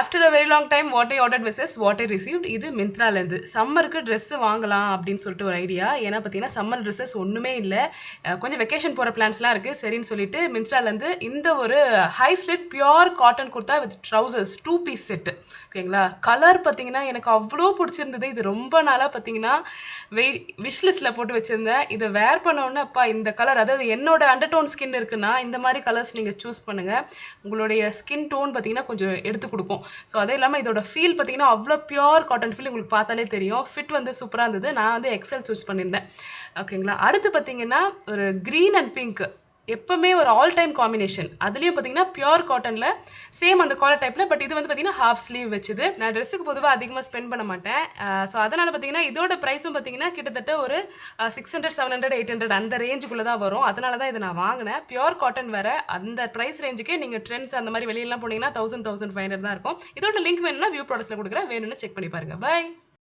After a very long time what I ordered versus what I received. இது மிந்த்ராலேருந்து சம்மருக்கு dress வாங்கலாம் அப்படின்னு சொல்லிட்டு ஒரு ஐடியா. ஏன்னா பார்த்தீங்கன்னா சம்மர் ட்ரெஸ்ஸஸ் ஒன்றுமே இல்லை. கொஞ்சம் வெக்கேஷன் போகிற பிளான்ஸ்லாம் இருக்குது. சரின்னு சொல்லிட்டு மிந்த்ராலேருந்து இந்த ஒரு high slit pure cotton kurta with trousers 2 piece set. ஓகேங்களா? கலர் பார்த்தீங்கன்னா எனக்கு அவ்வளோ பிடிச்சிருந்தது. இது ரொம்ப நாளாக பார்த்தீங்கன்னா விஷ் லிஸ்ட்டில் போட்டு வச்சுருந்தேன். இதை வேர் பண்ணோன்னே அப்பா இந்த கலர், அதாவது என்னோட அண்டர்டோன் ஸ்கின் இருக்குன்னா இந்த மாதிரி கலர்ஸ் நீங்கள் சூஸ் பண்ணுங்கள். உங்களுடைய ஸ்கின் டோன் பார்த்தீங்கன்னா கொஞ்சம் எடுத்து கொடுக்கும். ஸோ அதே இல்லாமல் இதோட ஃபீல் பார்த்தீங்கன்னா அவ்வளோ பியோர் காட்டன் ஃபீல் உங்களுக்கு பார்த்தாலே தெரியும். ஃபிட் வந்து சூப்பராக இருந்தது. நான் வந்து எக்ஸல் சூஸ் பண்ணியிருந்தேன். ஓகேங்களா? அடுத்து பார்த்தீங்கன்னா ஒரு க்ரீன் அண்ட் பிங்க் எப்பவுமே ஒரு ஆல் டைம் காம்பினேஷன். அதுலேயும் பார்த்தீங்கன்னா பியோர் காட்டனில் சேம் அந்த காலர் டைப்பில், பட் இது வந்து பார்த்தீங்கன்னா ஹாஃப் ஸ்லீவ் வச்சுது. நான் ட்ரெஸ்ஸுக்கு பொதுவாக அதிகமாக ஸ்பெண்ட் பண்ண மாட்டேன். ஸோ அதனால் பார்த்தீங்கன்னா இதோட ப்ரைஸும் பார்த்தீங்கன்னா கிட்டத்தட்ட ஒரு 600, 700, 800 அந்த ரேஞ்சுக்குள்ளே தான் வரும். அதனால தான் இதை நான் வாங்கினேன். பியோர் காட்டன் வேறு. அந்த ப்ரைஸ் ரேஞ்சுக்கே நீங்கள் ட்ரெண்ட்ஸ் அந்த மாதிரி வெளியெல்லாம் போனீங்கன்னா 1000, 1500 தான் இருக்கும். இதோட லிங்க் வேணும்னா வியூ ப்ராடக்ட்ஸில் கொடுக்குறேன். வேணும்னு செக் பண்ணி பாருங்கள். பை.